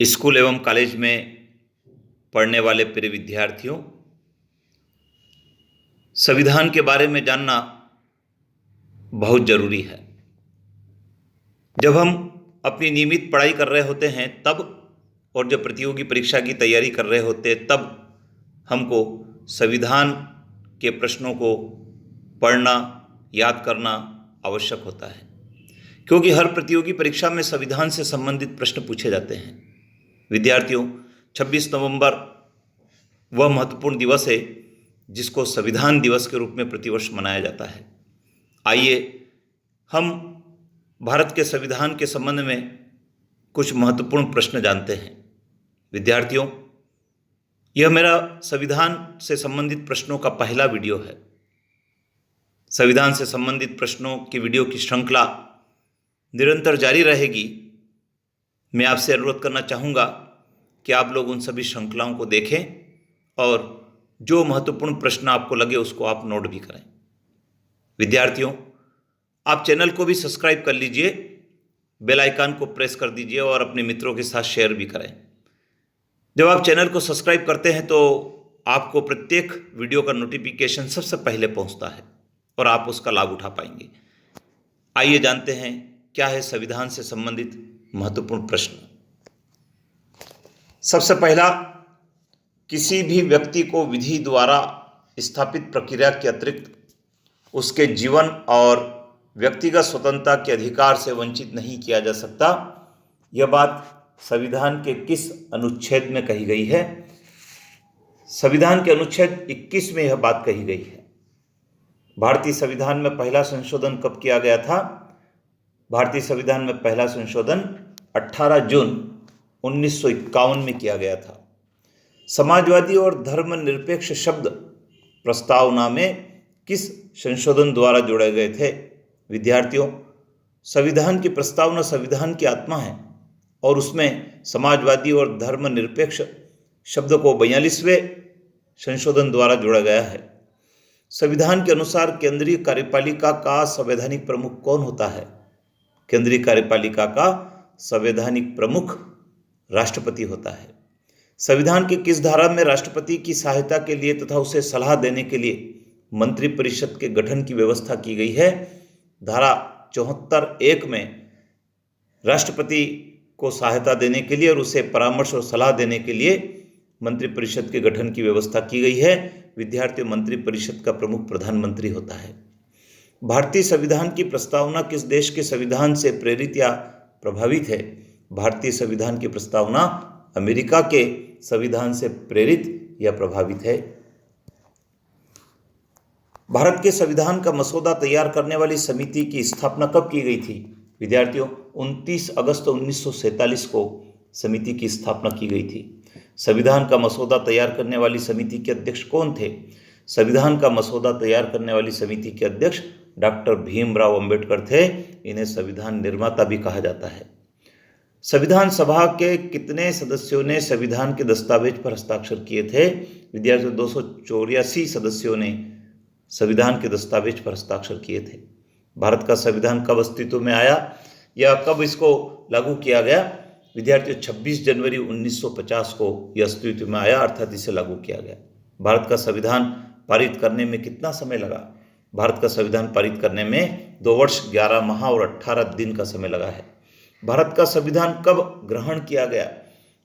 School एवं college में पढ़ने वाले प्रिय विद्यार्थियों, संविधान के बारे में जानना बहुत ज़रूरी है। जब हम अपनी नियमित पढ़ाई कर रहे होते हैं तब, और जब प्रतियोगी परीक्षा की तैयारी कर रहे होते हैं तब हमको संविधान के प्रश्नों को पढ़ना, याद करना आवश्यक होता है, क्योंकि हर प्रतियोगी परीक्षा में संविधान से संबंधित प्रश्न पूछे जाते हैं। विद्यार्थियों, 26 नवंबर वह महत्वपूर्ण दिवस है जिसको संविधान दिवस के रूप में प्रतिवर्ष मनाया जाता है। आइए हम भारत के संविधान के संबंध में कुछ महत्वपूर्ण प्रश्न जानते हैं। विद्यार्थियों, यह मेरा संविधान से संबंधित प्रश्नों का पहला वीडियो है। संविधान से संबंधित प्रश्नों की वीडियो की श्रृंखला निरंतर जारी रहेगी। मैं आपसे अनुरोध करना चाहूँगा कि आप लोग उन सभी श्रृंखलाओं को देखें और जो महत्वपूर्ण प्रश्न आपको लगे उसको आप नोट भी करें। विद्यार्थियों, आप चैनल को भी सब्सक्राइब कर लीजिए, बेल आइकन को प्रेस कर दीजिए और अपने मित्रों के साथ शेयर भी करें। जब आप चैनल को सब्सक्राइब करते हैं तो आपको प्रत्येक वीडियो का नोटिफिकेशन सबसे पहले पहुंचता है और आप उसका लाभ उठा पाएंगे। आइए जानते हैं क्या है संविधान से संबंधित महत्वपूर्ण प्रश्न। सबसे पहला, किसी भी व्यक्ति को विधि द्वारा स्थापित प्रक्रिया के अतिरिक्त उसके जीवन और व्यक्तिगत स्वतंत्रता के अधिकार से वंचित नहीं किया जा सकता। यह बात संविधान के किस अनुच्छेद में कही गई है? संविधान के अनुच्छेद 21 में यह बात कही गई है। भारतीय संविधान में पहला संशोधन कब किया गया था? भारतीय संविधान में पहला संशोधन 18 जून 1951 में किया गया था। समाजवादी और धर्मनिरपेक्ष शब्द प्रस्तावना में किस संशोधन द्वारा जोड़े गए थे? विद्यार्थियों, संविधान की प्रस्तावना संविधान की आत्मा है और उसमें समाजवादी और धर्मनिरपेक्ष शब्द को 42वें संशोधन द्वारा जोड़ा गया है। संविधान के अनुसार केंद्रीय कार्यपालिका का संवैधानिक प्रमुख कौन होता है? केंद्रीय कार्यपालिका का संवैधानिक प्रमुख राष्ट्रपति होता है। संविधान की किस धारा में राष्ट्रपति की सहायता के लिए तथा उसे सलाह देने के लिए मंत्रिपरिषद के गठन की व्यवस्था की गई है? धारा 74(1) में राष्ट्रपति को सहायता देने के लिए और उसे परामर्श और सलाह देने के लिए मंत्रिपरिषद के गठन की व्यवस्था की गई है। विद्यार्थियों, मंत्रिपरिषद का प्रमुख प्रधानमंत्री होता है। भारतीय संविधान की प्रस्तावना किस देश के संविधान से प्रेरित या प्रभावित है? भारतीय संविधान की प्रस्तावना अमेरिका के संविधान से प्रेरित या प्रभावित है। भारत के संविधान का मसौदा तैयार करने वाली समिति की स्थापना कब की गई थी? विद्यार्थियों, 29 अगस्त 1947 को समिति की स्थापना की गई थी। संविधान का मसौदा तैयार करने वाली समिति के अध्यक्ष कौन थे? संविधान का मसौदा तैयार करने वाली समिति के अध्यक्ष डॉक्टर भीमराव अंबेडकर थे। इन्हें संविधान निर्माता भी कहा जाता है। संविधान सभा के कितने सदस्यों ने संविधान के दस्तावेज पर हस्ताक्षर किए थे? विद्यार्थियों, 284 सदस्यों ने संविधान के दस्तावेज पर हस्ताक्षर किए थे। भारत का संविधान कब अस्तित्व में आया या कब इसको लागू किया गया? विद्यार्थियों, 26 जनवरी 1950 को यह अस्तित्व में आया, अर्थात इसे लागू किया गया। भारत का संविधान पारित करने में कितना समय लगा? भारत का संविधान पारित करने में 2 वर्ष 11 माह और 18 दिन का समय लगा है। भारत का संविधान कब ग्रहण किया गया?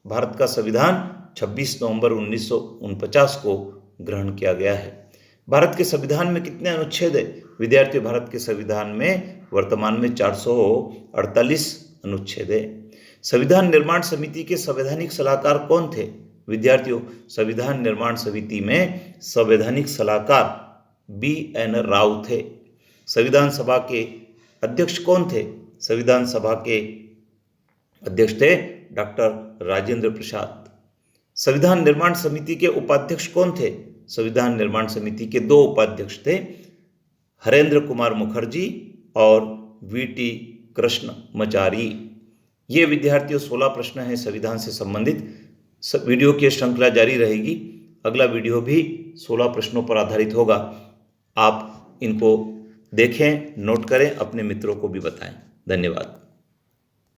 भारत का संविधान 26 नवंबर 1949 को ग्रहण किया गया है। भारत के संविधान में कितने अनुच्छेद है? विद्यार्थी, भारत के संविधान में वर्तमान में 448 अनुच्छेद है। संविधान निर्माण समिति के संवैधानिक सलाहकार कौन थे? विद्यार्थियों, संविधान निर्माण समिति में संवैधानिक सलाहकार BN राव थे। संविधान सभा के अध्यक्ष कौन थे? संविधान सभा के अध्यक्ष थे डॉक्टर राजेंद्र प्रसाद। संविधान निर्माण समिति के उपाध्यक्ष कौन थे? संविधान निर्माण समिति के 2 उपाध्यक्ष थे, हरेंद्र कुमार मुखर्जी और VT कृष्णमाचारी। ये विद्यार्थियों 16 प्रश्न हैं संविधान से संबंधित। वीडियो की श्रृंखला जारी रहेगी। अगला वीडियो भी 16 प्रश्नों पर आधारित होगा। आप इनको देखें, नोट करें, अपने मित्रों को भी बताएं। धन्यवाद।